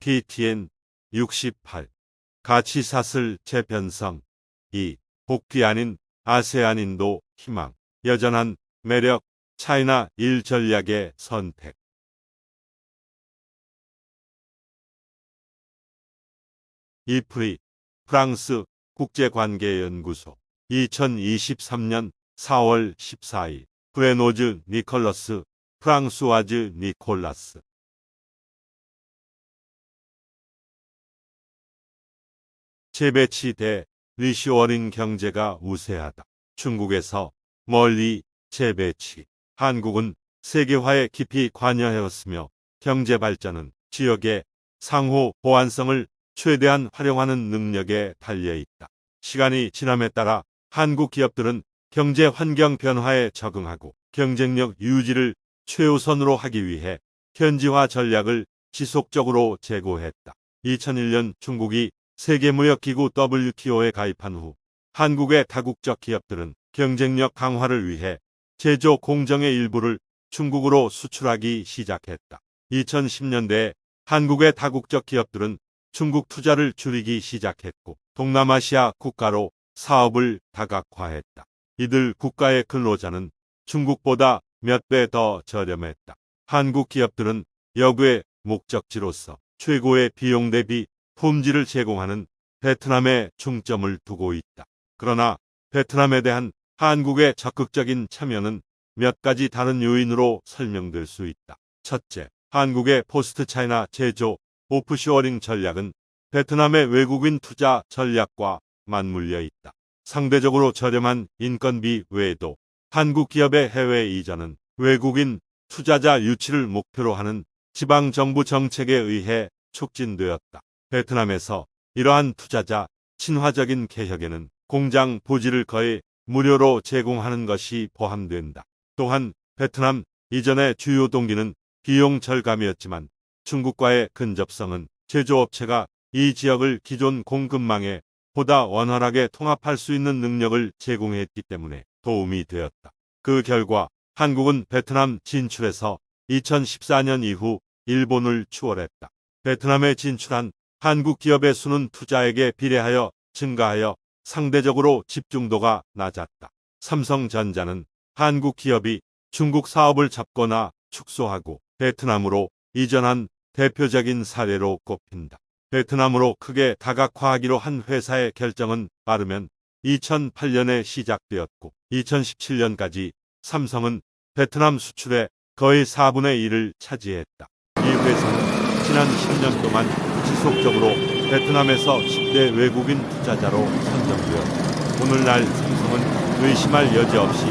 PTN 68 가치사슬 재편성 2. 복귀 아닌 아세안 인도 희망 여전한 매력 차이나 1 전략의 선택 이프리 프랑스 국제관계연구소 2023년 4월 14일 브레노즈 니콜러스 프랑수와즈 니콜라스 재배치 대 리쇼어링 경제가 우세하다. 중국에서 멀리 재배치. 한국은 세계화에 깊이 관여해왔으며 경제 발전은 지역의 상호 보완성을 최대한 활용하는 능력에 달려있다. 시간이 지남에 따라 한국 기업들은 경제 환경 변화에 적응하고 경쟁력 유지를 최우선으로 하기 위해 현지화 전략을 지속적으로 재고했다. 2001년 중국이 세계무역기구 WTO에 가입한 후 한국의 다국적 기업들은 경쟁력 강화를 위해 제조 공정의 일부를 중국으로 수출하기 시작했다. 2010년대에 한국의 다국적 기업들은 중국 투자를 줄이기 시작했고 동남아시아 국가로 사업을 다각화했다. 이들 국가의 근로자는 중국보다 몇 배 더 저렴했다. 한국 기업들은 여구의 목적지로서 최고의 비용 대비 품질을 제공하는 베트남에 중점을 두고 있다. 그러나 베트남에 대한 한국의 적극적인 참여는 몇 가지 다른 요인으로 설명될 수 있다. 첫째, 한국의 포스트 차이나 제조 오프쇼어링 전략은 베트남의 외국인 투자 전략과 맞물려 있다. 상대적으로 저렴한 인건비 외에도 한국 기업의 해외 이전은 외국인 투자자 유치를 목표로 하는 지방정부 정책에 의해 촉진되었다. 베트남에서 이러한 투자자 친화적인 개혁에는 공장 부지를 거의 무료로 제공하는 것이 포함된다. 또한 베트남 이전의 주요 동기는 비용 절감이었지만 중국과의 근접성은 제조업체가 이 지역을 기존 공급망에 보다 원활하게 통합할 수 있는 능력을 제공했기 때문에 도움이 되었다. 그 결과 한국은 베트남 진출에서 2014년 이후 일본을 추월했다. 베트남에 진출한 한국 기업의 수는 투자액에 비례하여 증가하여 상대적으로 집중도가 낮았다. 삼성전자는 한국 기업이 중국 사업을 잡거나 축소하고 베트남으로 이전한 대표적인 사례로 꼽힌다. 베트남으로 크게 다각화하기로 한 회사의 결정은 빠르면 2008년에 시작되었고 2017년까지 삼성은 베트남 수출의 거의 4분의 1을 차지했다. 이 회사는 지난 10년 동안 지속적으로 베트남에서 10대 외국인 투자자로 선정되었다. 오늘날 삼성은 의심할 여지 없이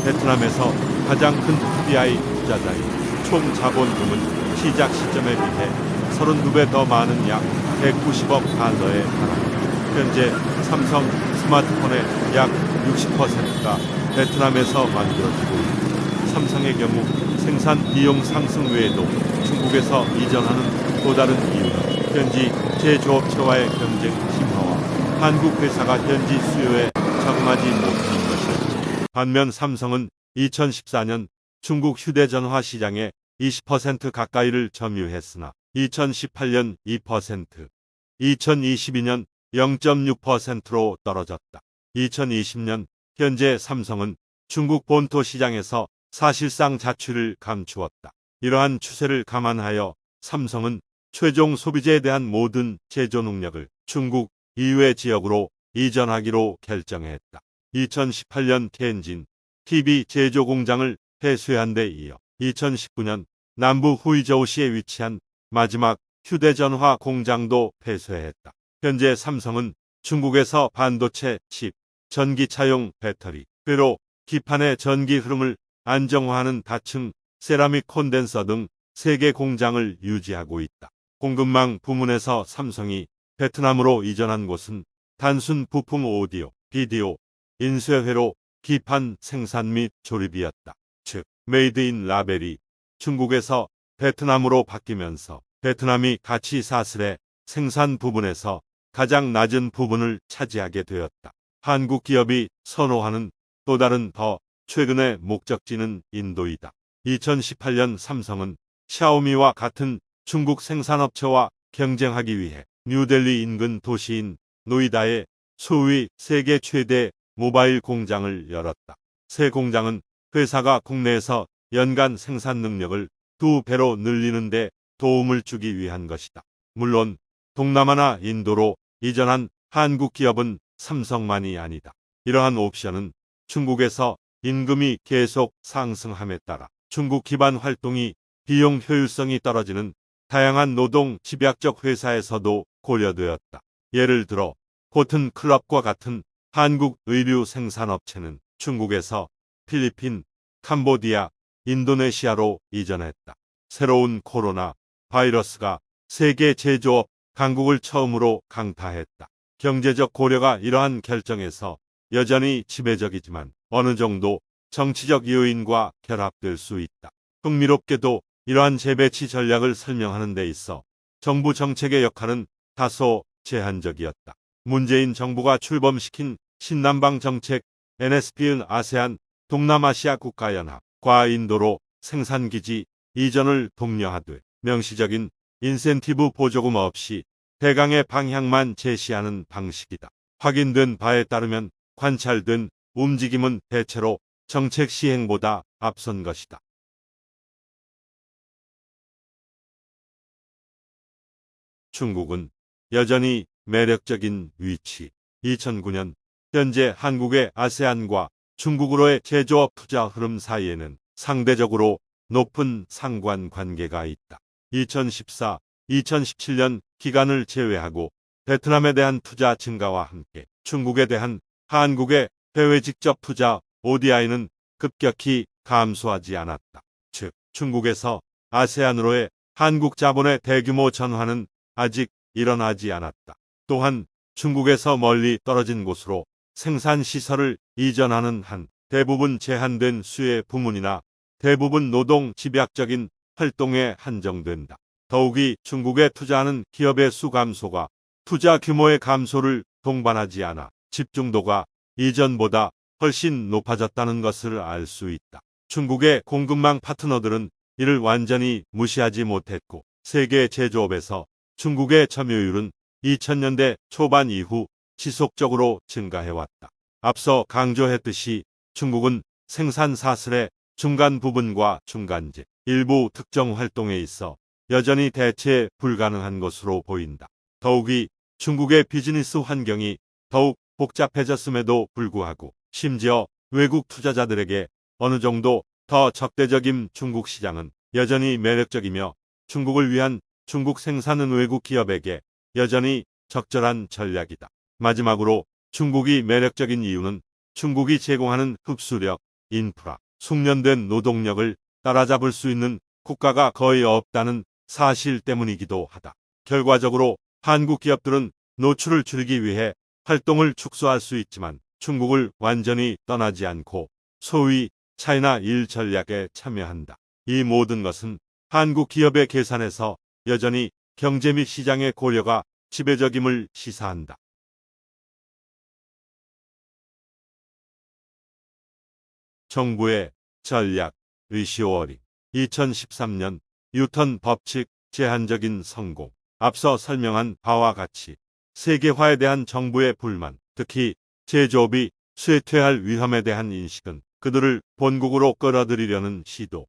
베트남에서 가장 큰 FDI 투자자인 총 자본금은 시작 시점에 비해 32배 더 많은 약 190억 달러에 달합니다. 현재 삼성 스마트폰의 약 60%가 베트남에서 만들어지고 있고 삼성의 경우 생산 비용 상승 외에도 중국에서 이전하는 또 다른 이유는 현지 제조업체와의 경쟁 심화와 한국 회사가 현지 수요에 적응하지 못하는 것이었죠. 반면 삼성은 2014년 중국 휴대전화 시장에 20% 가까이를 점유했으나 2018년 2%, 2022년 0.6%로 떨어졌다. 2020년 현재 삼성은 중국 본토 시장에서 사실상 자취를 감추었다. 이러한 추세를 감안하여 삼성은 최종 소비재에 대한 모든 제조 능력을 중국 이외 지역으로 이전하기로 결정했다. 2018년 텐진 TV 제조 공장을 폐쇄한 데 이어 2019년 남부 후이저우시에 위치한 마지막 휴대전화 공장도 폐쇄했다. 현재 삼성은 중국에서 반도체 칩, 전기차용 배터리, 회로, 기판의 전기 흐름을 안정화하는 다층 세라믹 콘덴서 등 3개 공장을 유지하고 있다. 공급망 부문에서 삼성이 베트남으로 이전한 곳은 단순 부품 오디오, 비디오, 인쇄회로, 기판 생산 및 조립이었다. 즉, 메이드 인 라벨이 중국에서 베트남으로 바뀌면서 베트남이 가치사슬의 생산 부분에서 가장 낮은 부분을 차지하게 되었다. 한국 기업이 선호하는 또 다른 더 최근의 목적지는 인도이다. 2018년 삼성은 샤오미와 같은 중국 생산업체와 경쟁하기 위해 뉴델리 인근 도시인 노이다에 소위 세계 최대 모바일 공장을 열었다. 새 공장은 회사가 국내에서 연간 생산 능력을 2배로 늘리는 데 도움을 주기 위한 것이다. 물론 동남아나 인도로 이전한 한국 기업은 삼성만이 아니다. 이러한 옵션은 중국에서 임금이 계속 상승함에 따라 중국 기반 활동이 비용 효율성이 떨어지는 다양한 노동 집약적 회사에서도 고려되었다. 예를 들어 코튼 클럽과 같은 한국 의류 생산업체는 중국에서 필리핀, 캄보디아, 인도네시아로 이전했다. 새로운 코로나 바이러스가 세계 제조업 강국을 처음으로 강타했다. 경제적 고려가 이러한 결정에서 여전히 지배적이지만 어느 정도 정치적 요인과 결합될 수 있다. 흥미롭게도 이러한 재배치 전략을 설명하는 데 있어 정부 정책의 역할은 다소 제한적이었다. 문재인 정부가 출범시킨 신남방 정책 NSP은 아세안 동남아시아 국가연합과 인도로 생산기지 이전을 독려하되 명시적인 인센티브 보조금 없이 대강의 방향만 제시하는 방식이다. 확인된 바에 따르면 관찰된 움직임은 대체로 정책 시행보다 앞선 것이다. 중국은 여전히 매력적인 위치. 2009년 현재 한국의 아세안과 중국으로의 제조업 투자 흐름 사이에는 상대적으로 높은 상관관계가 있다. 2014, 2017년 기간을 제외하고 베트남에 대한 투자 증가와 함께 중국에 대한 한국의 해외 직접 투자 ODI는 급격히 감소하지 않았다. 즉, 중국에서 아세안으로의 한국 자본의 대규모 전환은 아직 일어나지 않았다. 또한 중국에서 멀리 떨어진 곳으로 생산시설을 이전하는 한 대부분 제한된 수의 부문이나 대부분 노동 집약적인 활동에 한정된다. 더욱이 중국에 투자하는 기업의 수 감소가 투자 규모의 감소를 동반하지 않아 집중도가 이전보다 훨씬 높아졌다는 것을 알 수 있다. 중국의 공급망 파트너들은 이를 완전히 무시하지 못했고 세계 제조업에서 중국의 점유율은 2000년대 초반 이후 지속적으로 증가해왔다. 앞서 강조했듯이 중국은 생산 사슬의 중간 부분과 중간재, 일부 특정 활동에 있어 여전히 대체 불가능한 것으로 보인다. 더욱이 중국의 비즈니스 환경이 더욱 복잡해졌음에도 불구하고 심지어 외국 투자자들에게 어느 정도 더 적대적인 중국 시장은 여전히 매력적이며 중국을 위한 중국 생산은 외국 기업에게 여전히 적절한 전략이다. 마지막으로 중국이 매력적인 이유는 중국이 제공하는 흡수력, 인프라, 숙련된 노동력을 따라잡을 수 있는 국가가 거의 없다는 사실 때문이기도 하다. 결과적으로 한국 기업들은 노출을 줄이기 위해 활동을 축소할 수 있지만 중국을 완전히 떠나지 않고 소위 차이나 1 전략에 참여한다. 이 모든 것은 한국 기업의 계산에서 여전히 경제 및 시장의 고려가 지배적임을 시사한다. 정부의 전략, 리쇼어링. 2013년 뉴턴 법칙 제한적인 성공. 앞서 설명한 바와 같이 세계화에 대한 정부의 불만, 특히 제조업이 쇠퇴할 위험에 대한 인식은 그들을 본국으로 끌어들이려는 시도,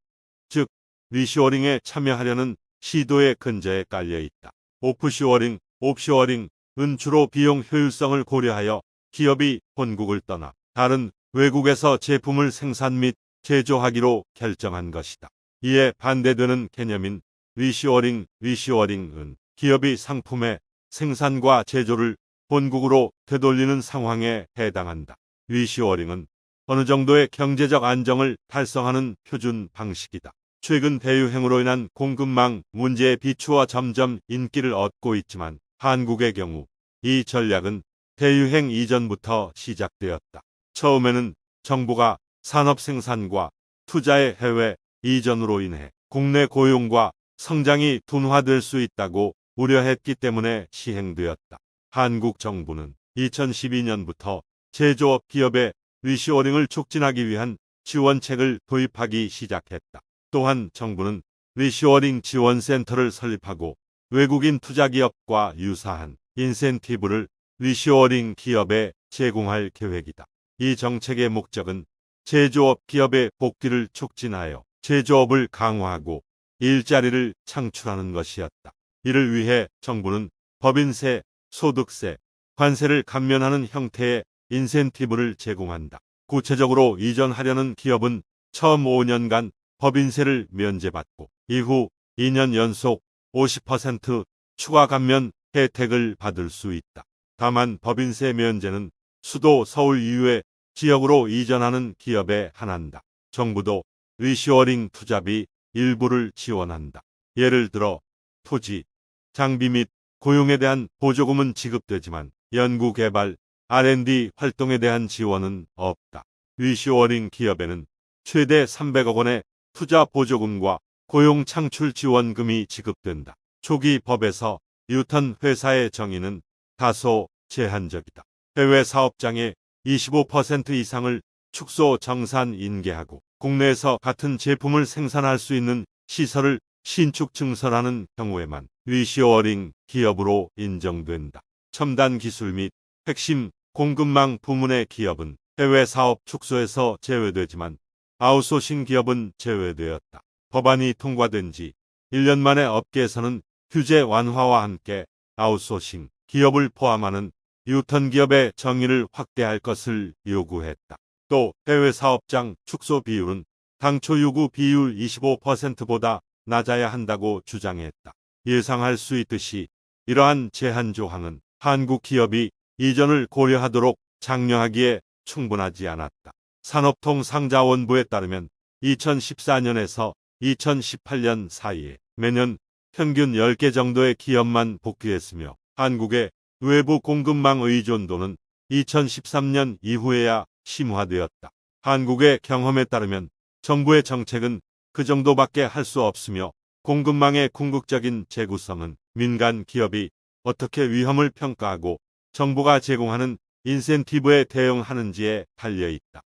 즉 리쇼어링에 참여하려는 시도의 근저에 깔려 있다. 오프쇼어링, 옵쇼어링은 주로 비용 효율성을 고려하여 기업이 본국을 떠나 다른 외국에서 제품을 생산 및 제조하기로 결정한 것이다. 이에 반대되는 개념인 리쇼어링은 기업이 상품의 생산과 제조를 본국으로 되돌리는 상황에 해당한다. 리쇼어링은 어느 정도의 경제적 안정을 달성하는 표준 방식이다. 최근 대유행으로 인한 공급망 문제에 비추어 점점 인기를 얻고 있지만 한국의 경우 이 전략은 대유행 이전부터 시작되었다. 처음에는 정부가 산업 생산과 투자의 해외 이전으로 인해 국내 고용과 성장이 둔화될 수 있다고 우려했기 때문에 시행되었다. 한국 정부는 2012년부터 제조업 기업의 리쇼어링을 촉진하기 위한 지원책을 도입하기 시작했다. 또한 정부는 리쇼어링 지원센터를 설립하고 외국인 투자기업과 유사한 인센티브를 리쇼어링 기업에 제공할 계획이다. 이 정책의 목적은 제조업 기업의 복귀를 촉진하여 제조업을 강화하고 일자리를 창출하는 것이었다. 이를 위해 정부는 법인세, 소득세, 관세를 감면하는 형태의 인센티브를 제공한다. 구체적으로 이전하려는 기업은 처음 5년간 법인세를 면제받고 이후 2년 연속 50% 추가 감면 혜택을 받을 수 있다. 다만 법인세 면제는 수도 서울 이외 지역으로 이전하는 기업에 한한다. 정부도 리쇼어링 투자비 일부를 지원한다. 예를 들어 토지, 장비 및 고용에 대한 보조금은 지급되지만 연구개발, R&D 활동에 대한 지원은 없다. 리쇼어링 기업에는 최대 300억 원의 투자 보조금과 고용 창출 지원금이 지급된다. 초기 법에서 뉴턴 회사의 정의는 다소 제한적이다. 해외 사업장의 25% 이상을 축소 정산 인계하고 국내에서 같은 제품을 생산할 수 있는 시설을 신축 증설하는 경우에만 리쇼어링 기업으로 인정된다. 첨단 기술 및 핵심 공급망 부문의 기업은 해외 사업 축소에서 제외되지만 아웃소싱 기업은 제외되었다. 법안이 통과된 지 1년 만에 업계에서는 규제 완화와 함께 아웃소싱 기업을 포함하는 뉴턴 기업의 정의를 확대할 것을 요구했다. 또 해외 사업장 축소 비율은 당초 요구 비율 25%보다 낮아야 한다고 주장했다. 예상할 수 있듯이 이러한 제한 조항은 한국 기업이 이전을 고려하도록 장려하기에 충분하지 않았다. 산업통상자원부에 따르면 2014년에서 2018년 사이에 매년 평균 10개 정도의 기업만 복귀했으며 한국의 외부 공급망 의존도는 2013년 이후에야 심화되었다. 한국의 경험에 따르면 정부의 정책은 그 정도밖에 할 수 없으며 공급망의 궁극적인 재구성은 민간 기업이 어떻게 위험을 평가하고 정부가 제공하는 인센티브에 대응하는지에 달려있다.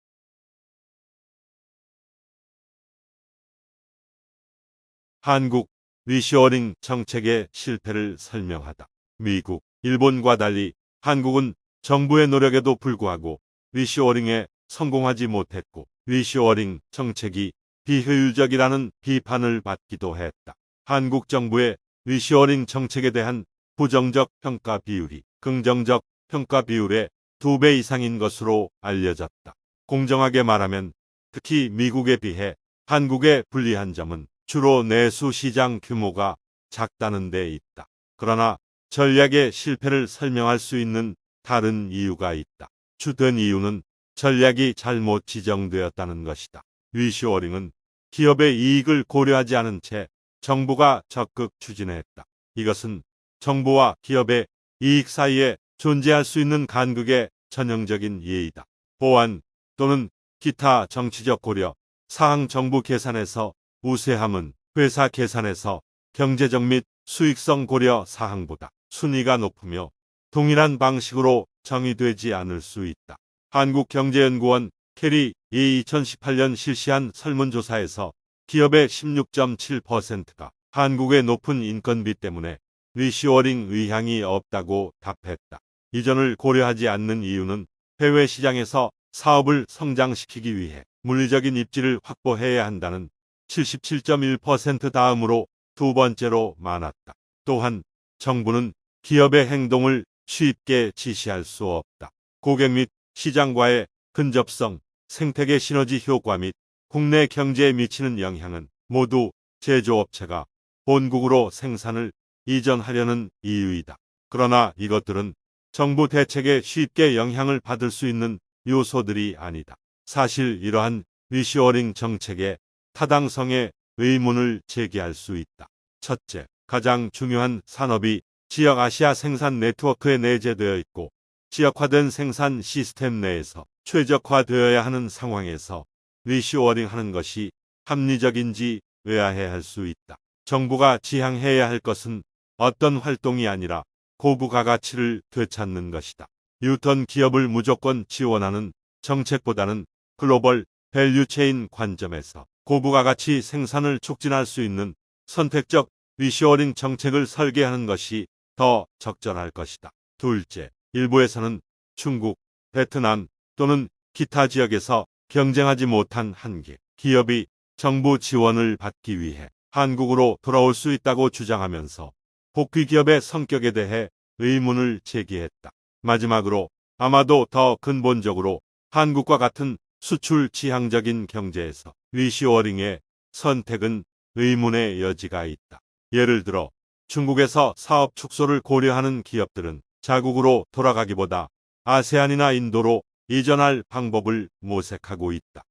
한국 리쇼어링 정책의 실패를 설명하다. 미국, 일본과 달리 한국은 정부의 노력에도 불구하고 리쇼어링에 성공하지 못했고 리쇼어링 정책이 비효율적이라는 비판을 받기도 했다. 한국 정부의 리쇼어링 정책에 대한 부정적 평가 비율이 긍정적 평가 비율의 2배 이상인 것으로 알려졌다. 공정하게 말하면 특히 미국에 비해 한국의 불리한 점은 주로 내수 시장 규모가 작다는 데 있다. 그러나 전략의 실패를 설명할 수 있는 다른 이유가 있다. 주된 이유는 전략이 잘못 지정되었다는 것이다. 리쇼어링은 기업의 이익을 고려하지 않은 채 정부가 적극 추진했다. 이것은 정부와 기업의 이익 사이에 존재할 수 있는 간극의 전형적인 예이다. 보안 또는 기타 정치적 고려, 사항 정부 계산에서 우세함은 회사 계산에서 경제적 및 수익성 고려 사항보다 순위가 높으며 동일한 방식으로 정의되지 않을 수 있다. 한국경제연구원 캐리 2018년 실시한 설문조사에서 기업의 16.7%가 한국의 높은 인건비 때문에 리쇼어링 의향이 없다고 답했다. 이전을 고려하지 않는 이유는 해외 시장에서 사업을 성장시키기 위해 물리적인 입지를 확보해야 한다는 77.1% 다음으로 두 번째로 많았다. 또한 정부는 기업의 행동을 쉽게 지시할 수 없다. 고객 및 시장과의 근접성, 생태계 시너지 효과 및 국내 경제에 미치는 영향은 모두 제조업체가 본국으로 생산을 이전하려는 이유이다. 그러나 이것들은 정부 대책에 쉽게 영향을 받을 수 있는 요소들이 아니다. 사실 이러한 리쇼어링 정책의 타당성에 의문을 제기할 수 있다. 첫째, 가장 중요한 산업이 지역 아시아 생산 네트워크에 내재되어 있고 지역화된 생산 시스템 내에서 최적화되어야 하는 상황에서 리쇼어링 하는 것이 합리적인지 의아해할 수 있다. 정부가 지향해야 할 것은 어떤 활동이 아니라 고부가 가치를 되찾는 것이다. 뉴턴 기업을 무조건 지원하는 정책보다는 글로벌 밸류체인 관점에서 고부가 가치 생산을 촉진할 수 있는 선택적 리쇼어링 정책을 설계하는 것이 더 적절할 것이다. 둘째, 일부에서는 중국, 베트남 또는 기타 지역에서 경쟁하지 못한 한계 기업이 정부 지원을 받기 위해 한국으로 돌아올 수 있다고 주장하면서 복귀 기업의 성격에 대해 의문을 제기했다. 마지막으로 아마도 더 근본적으로 한국과 같은 수출 지향적인 경제에서 리쇼어링의 선택은 의문의 여지가 있다. 예를 들어 중국에서 사업 축소를 고려하는 기업들은 자국으로 돌아가기보다 아세안이나 인도로 이전할 방법을 모색하고 있다.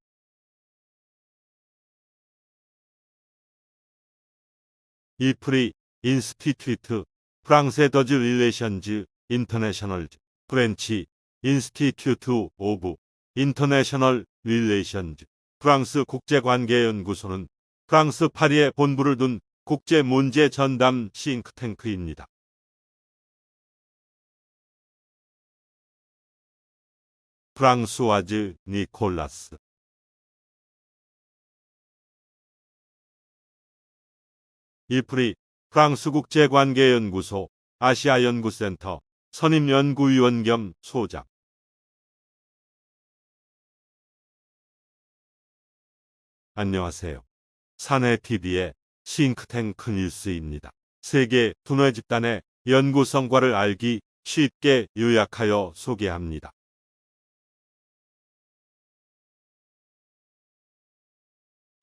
이프리 인스티튜트 프랑세 더즈 릴레이션즈 인터내셔널즈 프렌치 인스티튜트 오브 인터내셔널 릴레이션즈 프랑스 국제관계연구소는 프랑스 파리에 본부를 둔 국제문제 전담 싱크탱크입니다. 프랑수와즈 니콜라스 이프리 프랑스 국제관계연구소 아시아연구센터 선임연구위원 겸 소장. 안녕하세요. 사내TV의 싱크탱크 뉴스입니다. 세계 두뇌 집단의 연구 성과를 알기 쉽게 요약하여 소개합니다.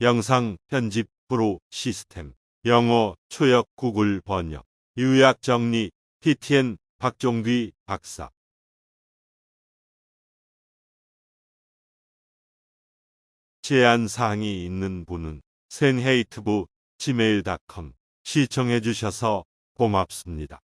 영상 편집 프로 시스템 영어 초역 구글 번역 요약 정리 PTN 박종귀 박사 제안 사항이 있는 분은 센헤이트부 gmail.com 시청해 주셔서 고맙습니다.